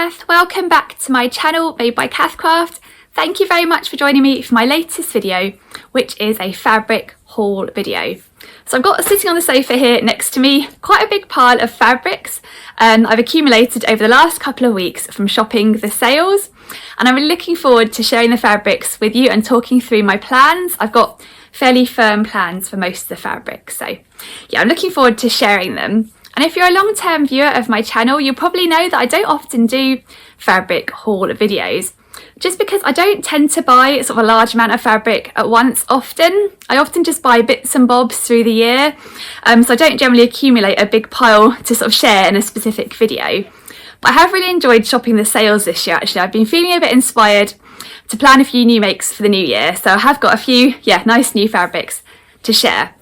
Cath. Welcome back to my channel made by Cath Craft. Thank you very much for joining me for my latest video, which is a fabric haul video. So I've got sitting on the sofa here next to me quite a big pile of fabrics I've accumulated over the last couple of weeks from shopping the sales, and I'm really looking forward to sharing the fabrics with you and talking through my plans. I've got fairly firm plans for most of the fabrics, so yeah, I'm looking forward to sharing them. And if you're a long-term viewer of my channel, you'll probably know that I don't often do fabric haul videos, just because I don't tend to buy sort of a large amount of fabric at once often. I often just buy bits and bobs through the year, so I don't generally accumulate a big pile to sort of share in a specific video. But I have really enjoyed shopping the sales this year actually. I've been feeling a bit inspired to plan a few new makes for the new year, so I have got a few, nice new fabrics to share.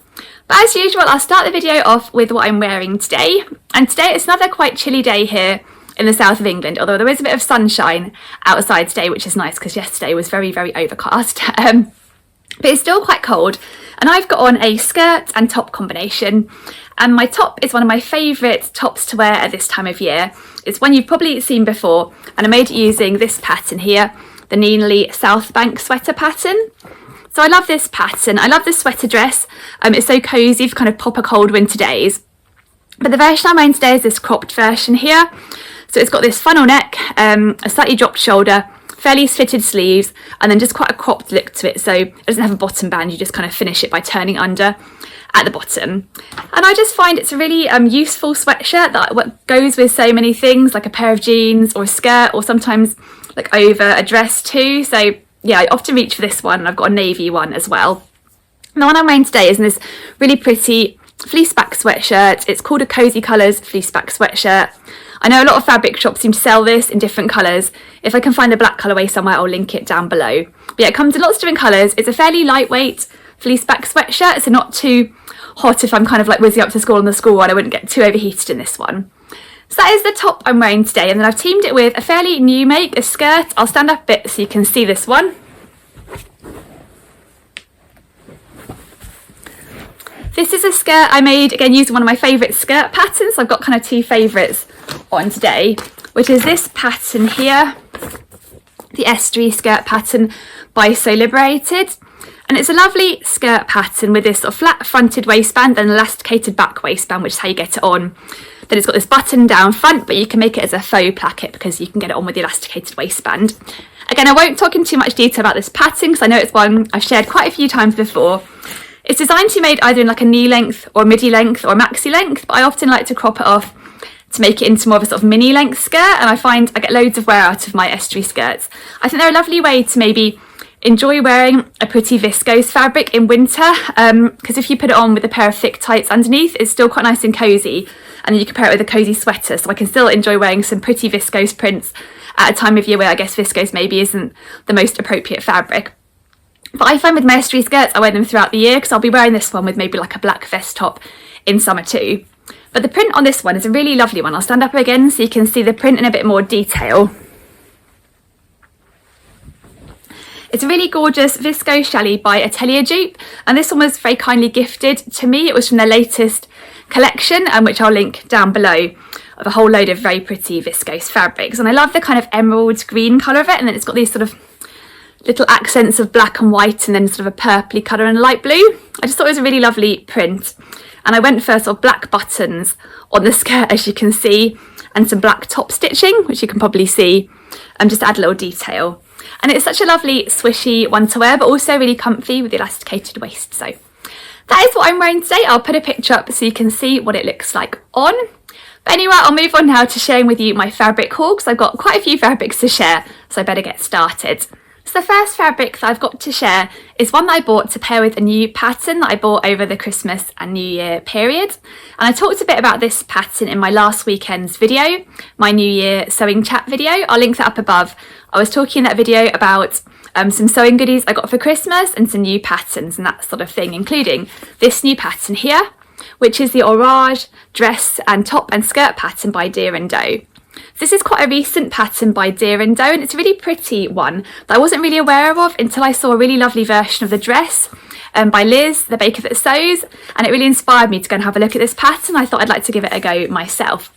But as usual, I'll start the video off with what I'm wearing today. And today it's another quite chilly day here in the south of England, although there is a bit of sunshine outside today, which is nice because yesterday was very, very overcast. But it's still quite cold. And I've got on a skirt and top combination. And my top is one of my favourite tops to wear at this time of year. It's one you've probably seen before, and I made it using this pattern here, the Neenly South Bank sweater pattern. So I love this pattern. I love this sweater dress. It's so cosy for kind of proper cold winter days. But the version I'm wearing today is this cropped version here. So it's got this funnel neck, a slightly dropped shoulder, fairly fitted sleeves, and then just quite a cropped look to it. So it doesn't have a bottom band. You just kind of finish it by turning under at the bottom. And I just find it's a really useful sweatshirt that goes with so many things, like a pair of jeans or a skirt, or sometimes like over a dress too. So yeah, I often reach for this one, and I've got a navy one as well. And the one I'm wearing today is in this really pretty fleece back sweatshirt. It's called a Cozy Colours fleece back sweatshirt. I know a lot of fabric shops seem to sell this in different colours. If I can find the black colourway somewhere, I'll link it down below. But yeah, it comes in lots of different colours. It's a fairly lightweight fleece back sweatshirt, so not too hot if I'm kind of like whizzing up to school on the school run. I wouldn't get too overheated in this one. So that is the top I'm wearing today, and then I've teamed it with a fairly new make, a skirt. I'll stand up a bit so you can see this one. This is a skirt I made, again, using one of my favourite skirt patterns. I've got kind of two favourites on today, which is this pattern here, the Estuary skirt pattern by So Liberated. And it's a lovely skirt pattern with this sort of flat fronted waistband and elasticated back waistband, which is how you get it on. Then it's got this button down front, but you can make it as a faux placket because you can get it on with the elasticated waistband. Again, I won't talk in too much detail about this pattern because I know it's one I've shared quite a few times before. It's designed to be made either in like a knee length or midi length or maxi length, but I often like to crop it off to make it into more of a sort of mini length skirt, and I find I get loads of wear out of my Estuary skirts. I think they're a lovely way to maybe enjoy wearing a pretty viscose fabric in winter, because if you put it on with a pair of thick tights underneath, it's still quite nice and cosy, and then you can pair it with a cosy sweater, so I can still enjoy wearing some pretty viscose prints at a time of year where I guess viscose maybe isn't the most appropriate fabric. But I find with my Estuary skirts, I wear them throughout the year because I'll be wearing this one with maybe like a black vest top in summer too. But the print on this one is a really lovely one. I'll stand up again so you can see the print in a bit more detail. It's a really gorgeous viscose challis by Atelier Dupe, and this one was very kindly gifted to me. It was from their latest collection, which I'll link down below, of a whole load of very pretty viscose fabrics. And I love the kind of emerald green colour of it, and then it's got these sort of little accents of black and white, and then sort of a purpley colour and light blue. I just thought it was a really lovely print, and I went for sort of black buttons on the skirt, as you can see, and some black top stitching, which you can probably see, just to add a little detail. And it's such a lovely swishy one to wear, but also really comfy with the elasticated waist. So that is what I'm wearing today. I'll put a picture up so you can see what it looks like on. But anyway, I'll move on now to sharing with you my fabric haul, because I've got quite a few fabrics to share, so I better get started. So the first fabric that I've got to share is one that I bought to pair with a new pattern that I bought over the Christmas and New Year period. And I talked a bit about this pattern in my last weekend's video, my New Year sewing chat video. I'll link that up above. I was talking in that video about some sewing goodies I got for Christmas and some new patterns and that sort of thing, including this new pattern here, which is the Orage dress and top and skirt pattern by Deer and Doe. This is quite a recent pattern by Deer and Doe, and it's a really pretty one that I wasn't really aware of until I saw a really lovely version of the dress by Liz, the baker that sews, and it really inspired me to go and have a look at this pattern. I thought I'd like to give it a go myself.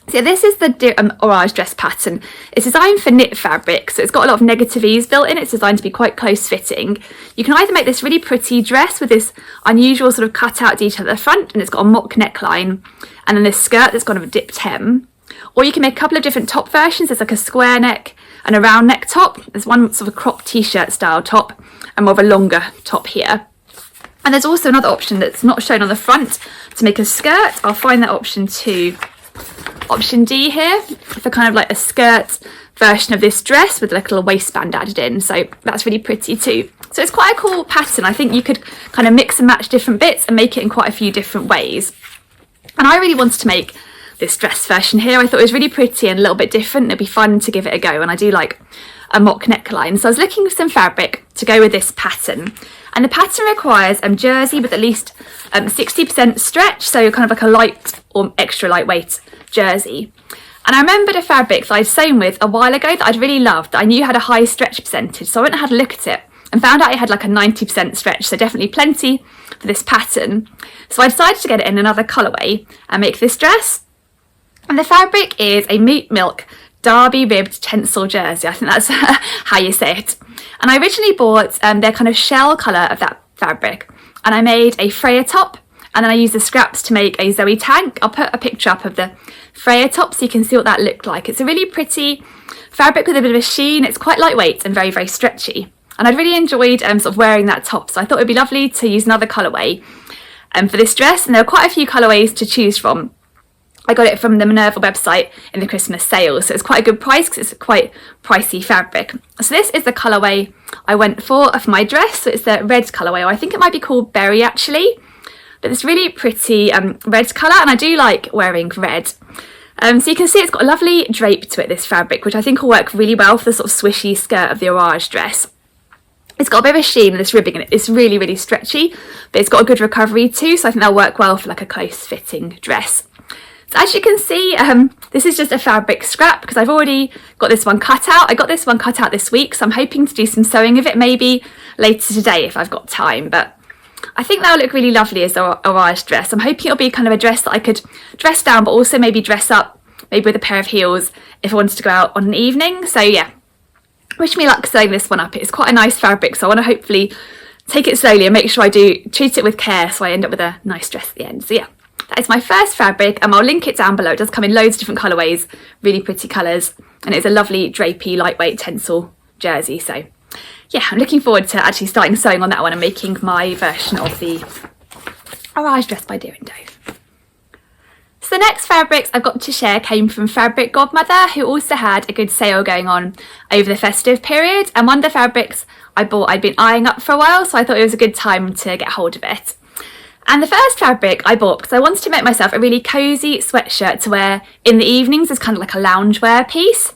So yeah, this is the Orage dress pattern. It's designed for knit fabric, so it's got a lot of negative ease built in. It's designed to be quite close fitting. You can either make this really pretty dress with this unusual sort of cut out detail at the front, and it's got a mock neckline, and then this skirt that's got a dipped hem. Or you can make a couple of different top versions. There's like a square neck and a round neck top. There's one sort of crop t-shirt style top and more of a longer top here. And there's also another option that's not shown on the front to make a skirt. I'll find that option too. Option D here for kind of like a skirt version of this dress with like a little waistband added in, so that's really pretty too. So it's quite a cool pattern. I think you could kind of mix and match different bits and make it in quite a few different ways. And I really wanted to make this dress version here. I thought it was really pretty and a little bit different. It'd be fun to give it a go, and I do like a mock neckline. So I was looking for some fabric to go with this pattern, and the pattern requires jersey with at least 60% stretch, so kind of like a light or extra lightweight jersey. And I remembered a fabric that I'd sewn with a while ago that I'd really loved, that I knew had a high stretch percentage, so I went and had a look at it and found out it had like a 90% stretch, so definitely plenty for this pattern. So I decided to get it in another colourway and make this dress. And the fabric is a Meat Milk derby ribbed tencel jersey. I think that's how you say it. And I originally bought their kind of shell colour of that fabric, and I made a Freya top, and then I used the scraps to make a Zoe tank. I'll put a picture up of the Freya top so you can see what that looked like. It's a really pretty fabric with a bit of a sheen. It's quite lightweight and very, very stretchy. And I'd really enjoyed sort of wearing that top, so I thought it'd be lovely to use another colourway for this dress. And there are quite a few colourways to choose from. I got it from the Minerva website in the Christmas sale, so it's quite a good price because it's quite pricey fabric. So this is the colourway I went for my dress. So it's the red colourway, or I think it might be called berry actually. But it's really pretty red colour, and I do like wearing red. So you can see it's got a lovely drape to it, this fabric, which I think will work really well for the sort of swishy skirt of the Orage dress. It's got a bit of a sheen and this ribbing in it. It's really, really stretchy, but it's got a good recovery too, so I think that'll work well for like a close fitting dress. So as you can see, this is just a fabric scrap because I've already got this one cut out. I got this one cut out this week, so I'm hoping to do some sewing of it maybe later today if I've got time. But I think that'll look really lovely as an Orage dress. I'm hoping it'll be kind of a dress that I could dress down, but also maybe dress up, maybe with a pair of heels if I wanted to go out on an evening. So yeah, wish me luck sewing this one up. It's quite a nice fabric, so I want to hopefully take it slowly and make sure I do treat it with care so I end up with a nice dress at the end. So yeah. That is my first fabric, and I'll link it down below. It does come in loads of different colourways, really pretty colours, and it's a lovely drapey, lightweight tencel jersey. So yeah, I'm looking forward to actually starting sewing on that one and making my version of the Orage dress by Dear and Dove. So the next fabrics I've got to share came from Fabric Godmother, who also had a good sale going on over the festive period, and one of the fabrics I bought I'd been eyeing up for a while, so I thought it was a good time to get hold of it. And the first fabric I bought because I wanted to make myself a really cosy sweatshirt to wear in the evenings as kind of like a loungewear piece.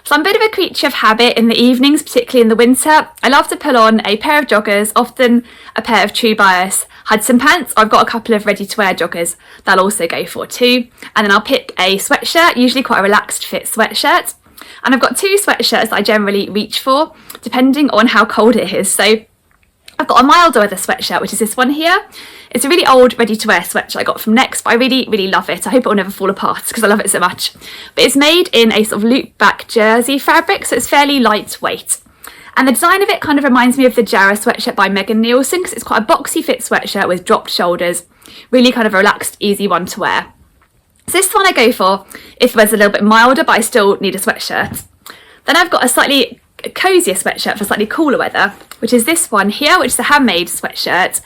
So I'm a bit of a creature of habit in the evenings, particularly in the winter. I love to pull on a pair of joggers, often a pair of True Bias Hudson pants. I've got a couple of ready to wear joggers that I'll also go for too. And then I'll pick a sweatshirt, usually quite a relaxed fit sweatshirt. And I've got two sweatshirts that I generally reach for, depending on how cold it is. So I've got a milder weather sweatshirt, which is this one here. It's a really old ready-to-wear sweatshirt I got from Next, but I really, really love it. I hope it will never fall apart because I love it so much. But it's made in a sort of loop-back jersey fabric, so it's fairly lightweight. And the design of it kind of reminds me of the Jara sweatshirt by Megan Nielsen because it's quite a boxy fit sweatshirt with dropped shoulders, really kind of a relaxed, easy one to wear. So this one I go for if the weather's a little bit milder, but I still need a sweatshirt. Then I've got a slightly cozier sweatshirt for slightly cooler weather, which is this one here, which is a handmade sweatshirt.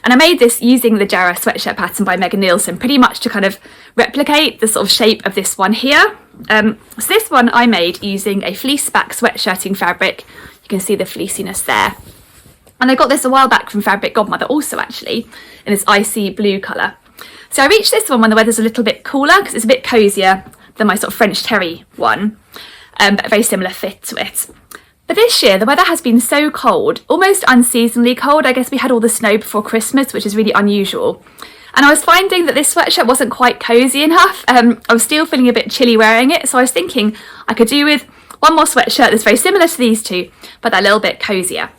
And I made this using the Jara sweatshirt pattern by Megan Nielsen, pretty much to kind of replicate the sort of shape of this one here. So this one I made using a fleece back sweatshirting fabric. You can see the fleeciness there. And I got this a while back from Fabric Godmother also actually, in this icy blue colour. So I reached this one when the weather's a little bit cooler because it's a bit cozier than my sort of French terry one, but a very similar fit to it. But this year, the weather has been so cold, almost unseasonably cold. I guess we had all the snow before Christmas, which is really unusual. And I was finding that this sweatshirt wasn't quite cosy enough. I was still feeling a bit chilly wearing it, so I was thinking I could do with one more sweatshirt that's very similar to these two, but a little bit cozier.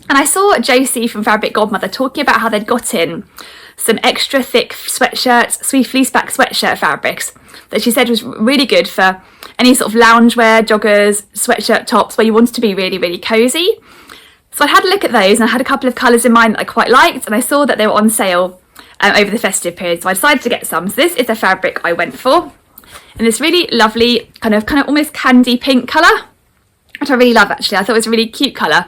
And I saw Josie from Fabric Godmother talking about how they'd got in some extra thick sweatshirts, fleeceback sweatshirt fabrics that she said was really good for any sort of loungewear, joggers, sweatshirt tops where you wanted to be really, really cozy. So I had a look at those, and I had a couple of colours in mind that I quite liked, and I saw that they were on sale over the festive period, so I decided to get some. So this is the fabric I went for, in this really lovely kind of almost candy pink colour, which I really love actually. I thought it was a really cute colour.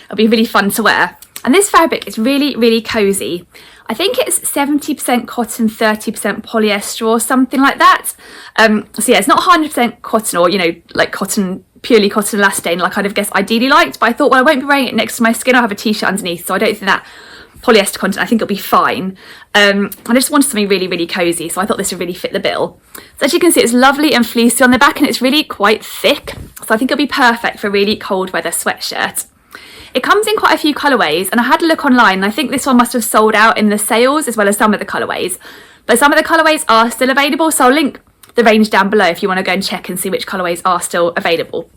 It'll be really fun to wear. And this fabric is really, really cosy. I think it's 70% cotton, 30% polyester or something like that. So yeah, it's not 100% cotton, or, you know, like cotton, purely cotton elastane like I'd have guessed ideally liked, but I thought, well, I won't be wearing it next to my skin. I'll have a t-shirt underneath, so I don't think that polyester content, I think it'll be fine. I just wanted something really, really cozy, so I thought this would really fit the bill. So as you can see, it's lovely and fleecy on the back, and it's really quite thick, so I think it'll be perfect for a really cold weather sweatshirt. It comes in quite a few colourways, and I had a look online, and I think this one must have sold out in the sales as well as some of the colourways, but some of the colourways are still available, so I'll link the range down below if you want to go and check and see which colourways are still available.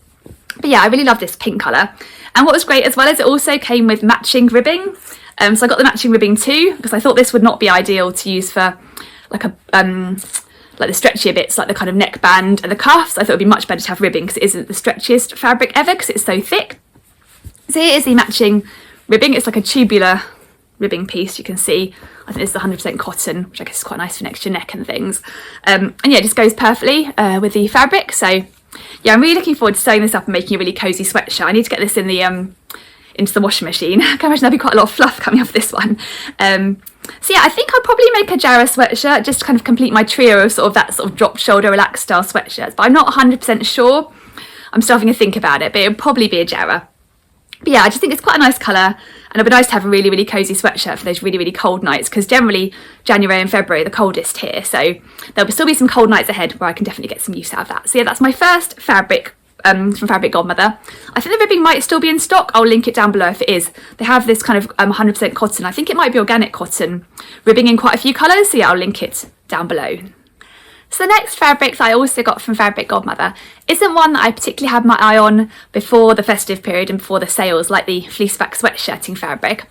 But yeah, I really love this pink colour, and what was great as well is it also came with matching ribbing. So I got the matching ribbing too, because I thought this would not be ideal to use for like a like the stretchier bits, like the kind of neckband and the cuffs. I thought it would be much better to have ribbing because it isn't the stretchiest fabric ever because it's so thick. So here is the matching ribbing. It's like a tubular ribbing piece, you can see. I think this is 100% cotton, which I guess is quite nice for next to your neck and things. And yeah, it just goes perfectly with the fabric. So yeah, I'm really looking forward to sewing this up and making a really cosy sweatshirt. I need to get this in the into the washing machine. I can imagine there'll be quite a lot of fluff coming off this one. So yeah, I think I'll probably make a Jarrah sweatshirt just to kind of complete my trio of sort of that sort of drop shoulder relaxed style sweatshirts, but I'm not 100% sure. I'm still having to think about it, but it'll probably be a Jarrah. But yeah, I just think it's quite a nice colour, and it'll be nice to have a really, really cosy sweatshirt for those really, really cold nights, because generally January and February are the coldest here, so there'll still be some cold nights ahead where I can definitely get some use out of that. So yeah, that's my first fabric from Fabric Godmother. I think the ribbing might still be in stock. I'll link it down below if it is. They have this kind of 100% cotton. I think it might be organic cotton ribbing in quite a few colours, so yeah, I'll link it down below. So the next fabric that I also got from Fabric Godmother isn't one that I particularly had my eye on before the festive period and before the sales, like the fleeceback sweatshirting fabric.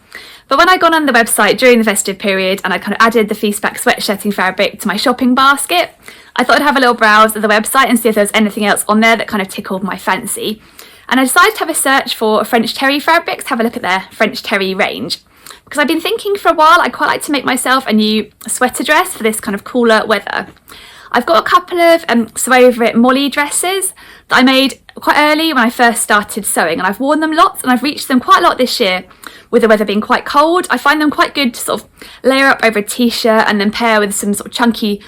But when I got on the website during the festive period and I kind of added the fleeceback sweatshirting fabric to my shopping basket, I thought I'd have a little browse of the website and see if there was anything else on there that kind of tickled my fancy. And I decided to have a search for French terry fabrics, have a look at their French terry range. Because I've been thinking for a while, I'd quite like to make myself a new sweater dress for this kind of cooler weather. I've got a couple of sew over it Molly dresses that I made quite early when I first started sewing, and I've worn them lots, and I've reached them quite a lot this year with the weather being quite cold. I find them quite good to sort of layer up over a t-shirt and then pair with some sort of chunky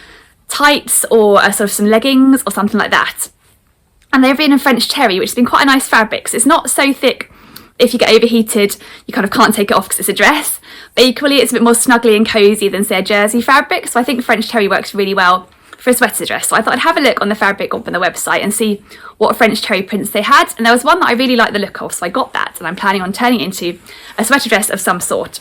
tights or sort of some leggings or something like that. And they've been in French terry, which has been quite a nice fabric. So it's not so thick if you get overheated, you kind of can't take it off because it's a dress. But equally, it's a bit more snuggly and cosy than, say, a jersey fabric. So I think French terry works really well for a sweater dress. So I thought I'd have a look on the Fabric Godmother website and see what French terry prints they had. And there was one that I really liked the look of, so I got that. And I'm planning on turning it into a sweater dress of some sort.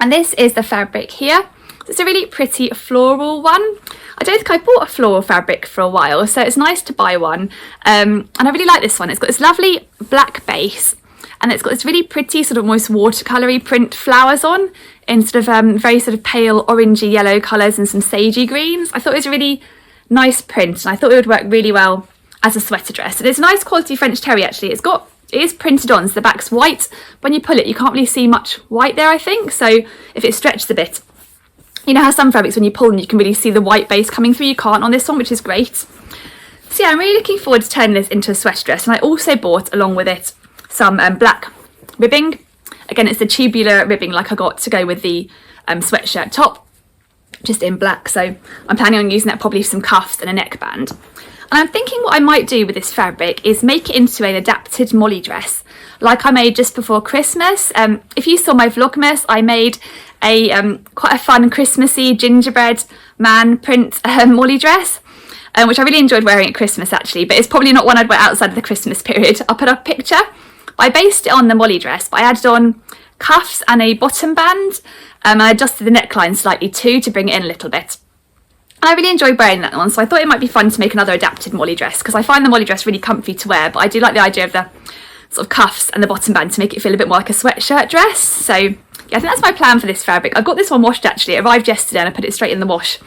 And this is the fabric here. It's a really pretty floral one. I don't think I bought a floral fabric for a while, so it's nice to buy one. And I really like this one. It's got this lovely black base, and it's got this really pretty sort of almost watercoloury print flowers on in sort of very sort of pale orangey yellow colours and some sagey greens. I thought it was a really nice print, and I thought it would work really well as a sweater dress. And it's a nice quality French terry actually. It is printed on, so the back's white. When you pull it, you can't really see much white there, I think. So if it stretches a bit, you know how some fabrics when you pull them you can really see the white base coming through. You can't on this one, which is great. So yeah, I'm really looking forward to turning this into a sweater dress, and I also bought along with it some black ribbing. Again, it's the tubular ribbing like I got to go with the sweatshirt top, just in black. So I'm planning on using that probably for some cuffs and a neckband. And I'm thinking what I might do with this fabric is make it into an adapted Molly dress like I made just before Christmas. If you saw my Vlogmas, I made a quite a fun Christmassy gingerbread man print Molly dress, which I really enjoyed wearing at Christmas actually, but it's probably not one I'd wear outside of the Christmas period. I'll put up a picture. I based it on the Molly dress, but I added on cuffs and a bottom band, and I adjusted the neckline slightly too to bring it in a little bit. And I really enjoyed wearing that one, so I thought it might be fun to make another adapted Molly dress, because I find the Molly dress really comfy to wear, but I do like the idea of the sort of cuffs and the bottom band to make it feel a bit more like a sweatshirt dress. So yeah, I think that's my plan for this fabric. I got this one washed actually. It arrived yesterday and I put it straight in the wash.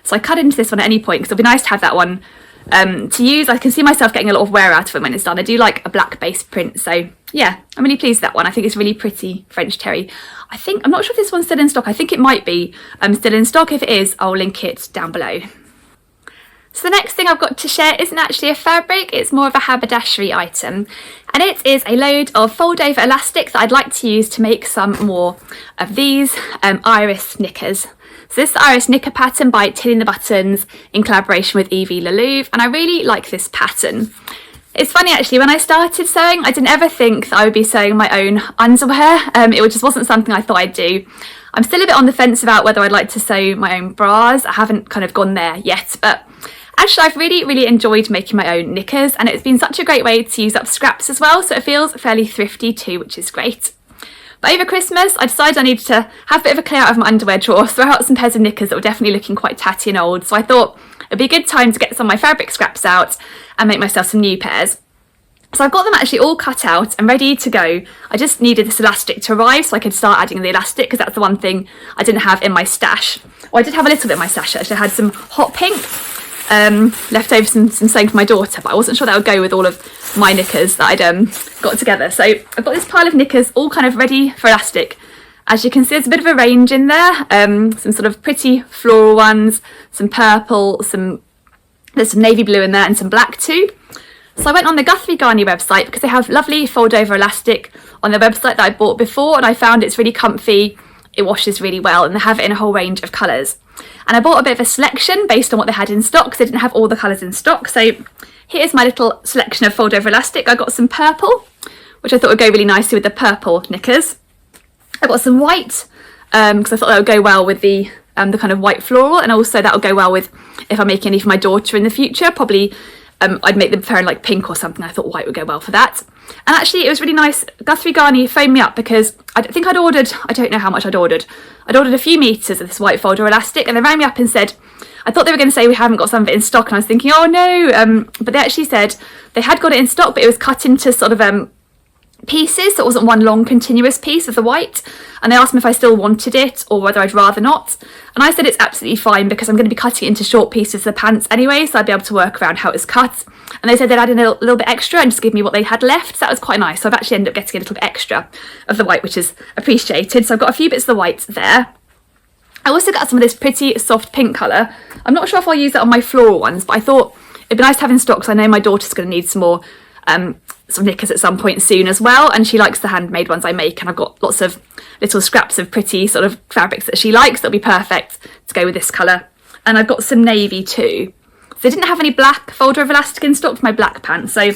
So I cut into this one at any point because it'll be nice to have that one to use. I can see myself getting a lot of wear out of it when it's done. I do like a black based print, so yeah, I'm really pleased with that one. I think it's really pretty French terry. I'm not sure if this one's still in stock. I think it might be still in stock. If it is, I'll link it down below. So the next thing I've got to share isn't actually a fabric, it's more of a haberdashery item. And it is a load of fold over elastic that I'd like to use to make some more of these iris knickers. So this is the iris knicker pattern by Tilling the Buttons in collaboration with Evie Lelouve, and I really like this pattern. It's funny actually, when I started sewing, I didn't ever think that I would be sewing my own underwear. It just wasn't something I thought I'd do. I'm still a bit on the fence about whether I'd like to sew my own bras. I haven't kind of gone there yet, but actually I've really enjoyed making my own knickers, and it's been such a great way to use up scraps as well, so it feels fairly thrifty too, which is great. But over Christmas, I decided I needed to have a bit of a clear out of my underwear drawer, throw out some pairs of knickers that were definitely looking quite tatty and old, so I thought it'd be a good time to get some of my fabric scraps out and make myself some new pairs. So I've got them actually all cut out and ready to go. I just needed this elastic to arrive so I could start adding the elastic, because that's the one thing I didn't have in my stash. Well, I did have a little bit in my stash actually. I had some hot pink left over, some sewing for my daughter, but I wasn't sure that would go with all of my knickers that I'd got together. So I've got this pile of knickers all kind of ready for elastic. As you can see, there's a bit of a range in there, some sort of pretty floral ones, some purple, there's some navy blue in there and some black too. So I went on the Guthrie Garnier website because they have lovely fold over elastic on their website that I bought before, and I found it's really comfy, it washes really well, and they have it in a whole range of colours. And I bought a bit of a selection based on what they had in stock, because they didn't have all the colours in stock. So here's my little selection of fold over elastic. I got some purple, which I thought would go really nicely with the purple knickers. I got some white, because I thought that would go well with the kind of white floral, and also that will go well with if I make any for my daughter in the future. Probably I'd make them prefer in like pink or something. I thought white would go well for that. And actually it was really nice. Guthrie Garnier phoned me up because I think I'd ordered, I don't know how much I'd ordered a few meters of this white folder elastic, and they rang me up and said, I thought they were going to say we haven't got some of it in stock, and I was thinking, oh no, but they actually said they had got it in stock, but it was cut into sort of pieces, so it wasn't one long continuous piece of the white, and they asked me if I still wanted it or whether I'd rather not, and I said it's absolutely fine because I'm going to be cutting it into short pieces of the pants anyway, so I'd be able to work around how it was cut. And they said they'd add in a little bit extra and just give me what they had left, so that was quite nice. So I've actually ended up getting a little bit extra of the white, which is appreciated. So I've got a few bits of the white there. I also got some of this pretty soft pink colour. I'm not sure if I'll use that on my floral ones, but I thought it'd be nice to have in stock because I know my daughter's going to need some more some knickers at some point soon as well, and she likes the handmade ones I make, and I've got lots of little scraps of pretty sort of fabrics that she likes that'll be perfect to go with this colour. And I've got some navy too. So I didn't have any black folder of elastic in stock for my black pants, so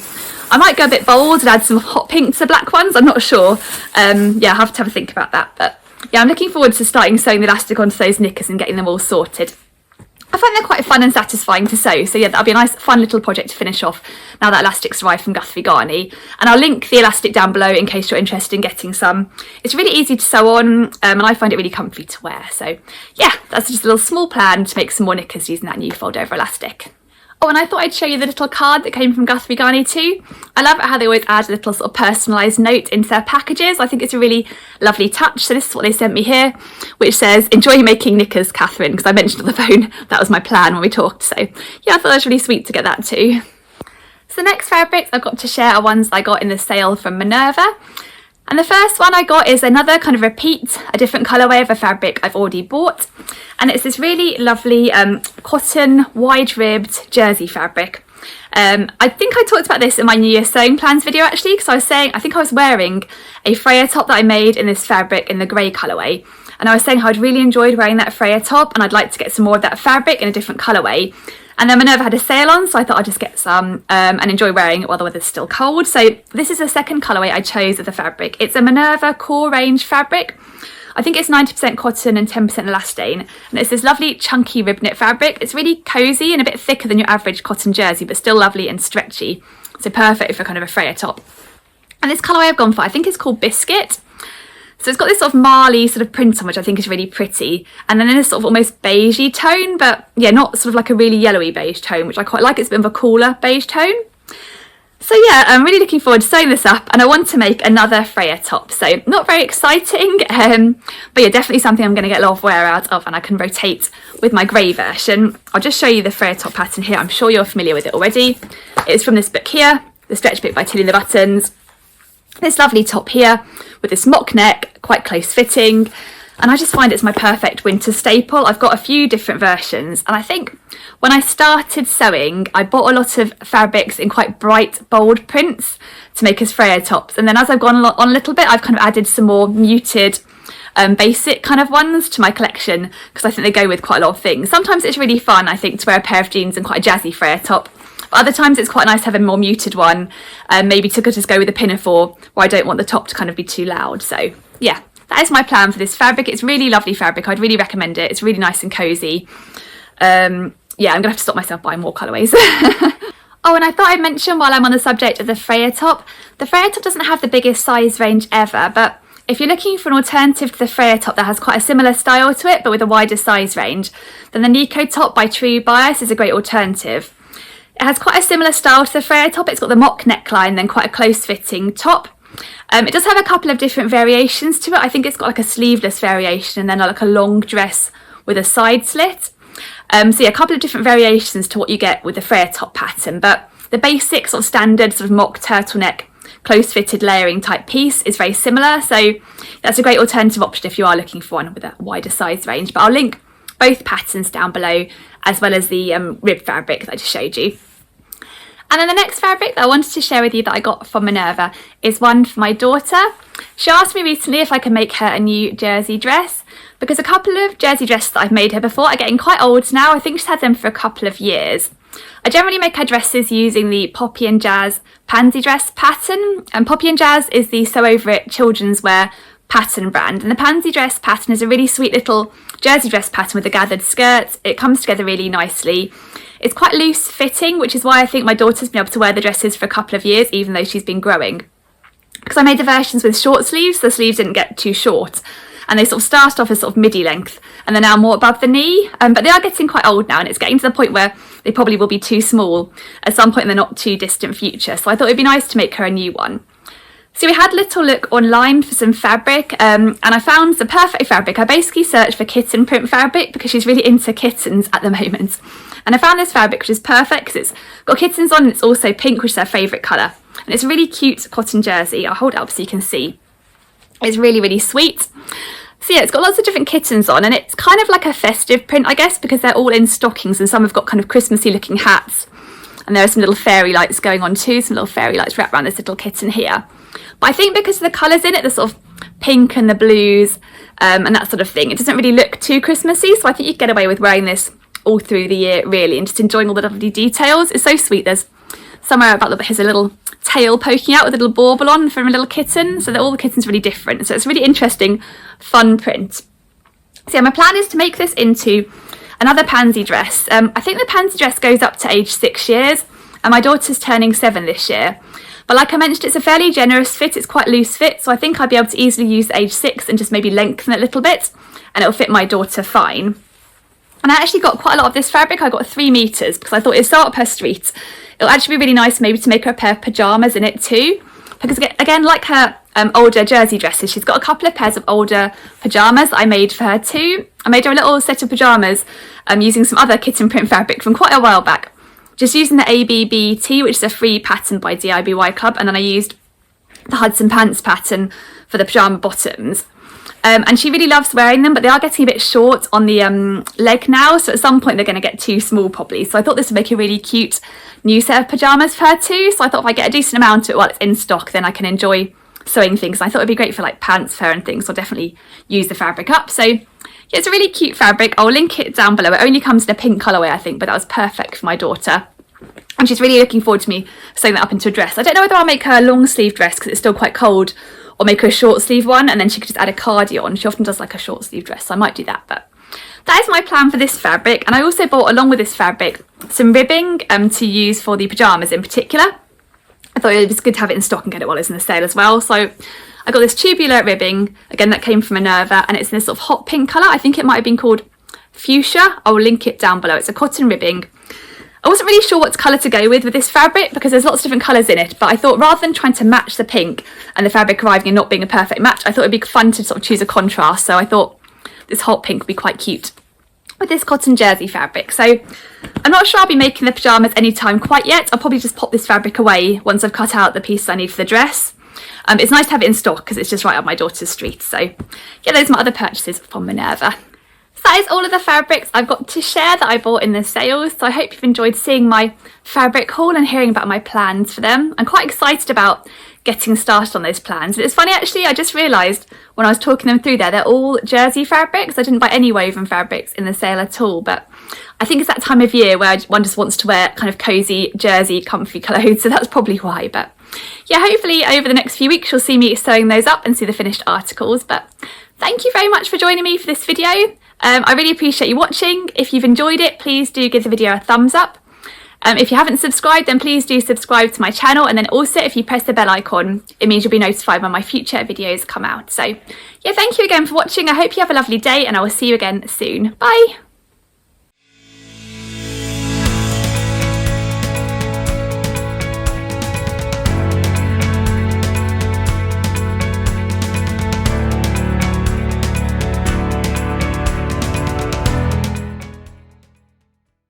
I might go a bit bold and add some hot pink to the black ones. I'm not sure. Yeah, I'll have to have a think about that, but yeah, I'm looking forward to starting sewing the elastic onto those knickers and getting them all sorted. I find they're quite fun and satisfying to sew, so yeah, that'll be a nice fun little project to finish off now that elastic's arrived from Guthrie Garnier. And I'll link the elastic down below in case you're interested in getting some. It's really easy to sew on, and I find it really comfy to wear, so yeah, that's just a little small plan to make some more knickers using that new fold over elastic. Oh, and I thought I'd show you the little card that came from Guthrie Garnier too. I love how they always add a little sort of personalised note into their packages. I think it's a really lovely touch. So this is what they sent me here, which says, enjoy making knickers, Catherine, because I mentioned on the phone that was my plan when we talked. So yeah, I thought that was really sweet to get that too. So the next fabrics I've got to share are ones I got in the sale from Minerva. And the first one I got is another kind of repeat, a different colourway of a fabric I've already bought. And it's this really lovely cotton wide-ribbed jersey fabric. I think I talked about this in my New Year sewing plans video actually, because I was saying, I think I was wearing a Freya top that I made in this fabric in the grey colourway. And I was saying how I'd really enjoyed wearing that Freya top, and I'd like to get some more of that fabric in a different colourway. And then Minerva had a sale on, so I thought I'd just get some and enjoy wearing it while the weather's still cold. So this is the second colourway I chose of the fabric. It's a Minerva core range fabric. I think it's 90% cotton and 10% elastane. And it's this lovely chunky rib knit fabric. It's really cosy and a bit thicker than your average cotton jersey, but still lovely and stretchy. So perfect for kind of a Freya top. And this colourway I've gone for, I think it's called Biscuit. So it's got this sort of marley sort of print on, which I think is really pretty. And then in this sort of almost beigey tone, but yeah, not sort of like a really yellowy beige tone, which I quite like. It's a bit of a cooler beige tone. So yeah, I'm really looking forward to sewing this up, and I want to make another Freya top. So not very exciting, but yeah, definitely something I'm going to get a lot of wear out of, and I can rotate with my grey version. I'll just show you the Freya top pattern here. I'm sure you're familiar with it already. It's from this book here, The Stretch Book by Tilly and the Buttons. This lovely top here with this mock neck, quite close fitting. And I just find it's my perfect winter staple. I've got a few different versions, and I think when I started sewing, I bought a lot of fabrics in quite bright, bold prints to make as Freya tops. And then as I've gone on a little bit, I've kind of added some more muted, basic kind of ones to my collection, because I think they go with quite a lot of things. Sometimes it's really fun, I think, to wear a pair of jeans and quite a jazzy Freya top. But other times it's quite nice to have a more muted one, maybe to just go with a pinafore, where I don't want the top to kind of be too loud. So yeah. That is my plan for this fabric. It's really lovely fabric. I'd really recommend it. It's really nice and cosy. Yeah, I'm going to have to stop myself buying more colourways. Oh, and I thought I'd mention while I'm on the subject of the Freya top, the Freya top doesn't have the biggest size range ever, but if you're looking for an alternative to the Freya top that has quite a similar style to it, but with a wider size range, then the Nico top by True Bias is a great alternative. It has quite a similar style to the Freya top. It's got the mock neckline, then quite a close-fitting top. It does have a couple of different variations to it. I think it's got like a sleeveless variation and then like a long dress with a side slit. So yeah, a couple of different variations to what you get with the Freya top pattern, but the basic sort of standard sort of mock turtleneck close fitted layering type piece is very similar. So that's a great alternative option if you are looking for one with a wider size range. But I'll link both patterns down below, as well as the rib fabric that I just showed you. And then the next fabric that I wanted to share with you that I got from Minerva is one for my daughter. She asked me recently if I could make her a new jersey dress, because a couple of jersey dresses that I've made her before are getting quite old now. I think she's had them for a couple of years. I generally make her dresses using the Poppy and Jazz pansy dress pattern, and Poppy and Jazz is the Sew Over It children's wear pattern brand, and the pansy dress pattern is a really sweet little jersey dress pattern with a gathered skirt. It comes together really nicely. It's quite loose fitting, which is why I think my daughter's been able to wear the dresses for a couple of years, even though she's been growing. Because I made the versions with short sleeves, the sleeves didn't get too short, and they sort of started off as sort of midi length, and they're now more above the knee, but they are getting quite old now, and it's getting to the point where they probably will be too small at some point in the not too distant future, so I thought it'd be nice to make her a new one. So we had a little look online for some fabric, and I found the perfect fabric. I basically searched for Kitten Print fabric because she's really into kittens at the moment. And I found this fabric which is perfect because it's got kittens on, and it's also pink, which is her favourite colour. And it's a really cute cotton jersey. I'll hold it up so you can see. It's really, really sweet. So yeah, it's got lots of different kittens on, and it's kind of like a festive print, I guess, because they're all in stockings, and some have got kind of Christmassy looking hats. And there are some little fairy lights going on too, some little fairy lights wrapped around this little kitten here. But I think because of the colours in it, the sort of pink and the blues and that sort of thing, it doesn't really look too Christmassy. So I think you can get away with wearing this all through the year, really, and just enjoying all the lovely details. It's so sweet. There's somewhere about the has a little tail poking out with a little bauble on from a little kitten. So that all the kittens are really different. So it's a really interesting, fun print. So yeah, my plan is to make this into another pansy dress. I think the pansy dress goes up to age 6 years, and my daughter's turning 7 this year. But like I mentioned, it's a fairly generous fit, it's quite loose fit, so I think I'll be able to easily use age 6 and just maybe lengthen it a little bit, and it'll fit my daughter fine. And I actually got quite a lot of this fabric. I got 3 metres because I thought it'd start up her street. It'll actually be really nice maybe to make her a pair of pyjamas in it too, because again, like her older jersey dresses, she's got a couple of pairs of older pyjamas I made for her too. I made her a little set of pyjamas using some other Kitten Print fabric from quite a while back. Just using the ABBT, which is a free pattern by DIY Club, and then I used the Hudson Pants pattern for the pyjama bottoms. And she really loves wearing them, but they are getting a bit short on the leg now, so at some point they're going to get too small probably. So I thought this would make a really cute new set of pyjamas for her too. So I thought if I get a decent amount of it while it's in stock, then I can enjoy sewing things. I thought it'd be great for like pants for her and things, so I'll definitely use the fabric up. So yeah, it's a really cute fabric. I'll link it down below. It only comes in a pink colourway, I think, but that was perfect for my daughter. And she's really looking forward to me sewing that up into a dress. I don't know whether I'll make her a long sleeve dress because it's still quite cold, or make her a short sleeve one, and then she could just add a cardi on. She often does like a short sleeve dress, so I might do that. But that is my plan for this fabric. And I also bought, along with this fabric, some ribbing to use for the pyjamas in particular. I thought it was good to have it in stock and get it while it's in the sale as well. So I got this tubular ribbing, again, that came from Minerva, and it's in this sort of hot pink colour. I think it might have been called Fuchsia. I'll link it down below. It's a cotton ribbing. I wasn't really sure what colour to go with this fabric because there's lots of different colours in it, but I thought rather than trying to match the pink and the fabric arriving and not being a perfect match, I thought it'd be fun to sort of choose a contrast. So I thought this hot pink would be quite cute with this cotton jersey fabric. So I'm not sure I'll be making the pyjamas anytime quite yet. I'll probably just pop this fabric away once I've cut out the pieces I need for the dress. It's nice to have it in stock because it's just right up my daughter's street. So yeah, those are my other purchases from Minerva. So that is all of the fabrics I've got to share that I bought in the sales. So I hope you've enjoyed seeing my fabric haul and hearing about my plans for them. I'm quite excited about getting started on those plans. And it's funny actually, I just realised when I was talking them through there, they're all jersey fabrics. I didn't buy any woven fabrics in the sale at all, but I think it's that time of year where one just wants to wear kind of cosy, jersey, comfy clothes. So that's probably why. But yeah, hopefully over the next few weeks you'll see me sewing those up and see the finished articles. But thank you very much for joining me for this video. I really appreciate you watching. If you've enjoyed it, please do give the video a thumbs up. If you haven't subscribed, then please do subscribe to my channel, and then also if you press the bell icon, it means you'll be notified when my future videos come out. So yeah, thank you again for watching. I hope you have a lovely day, and I will see you again soon. Bye!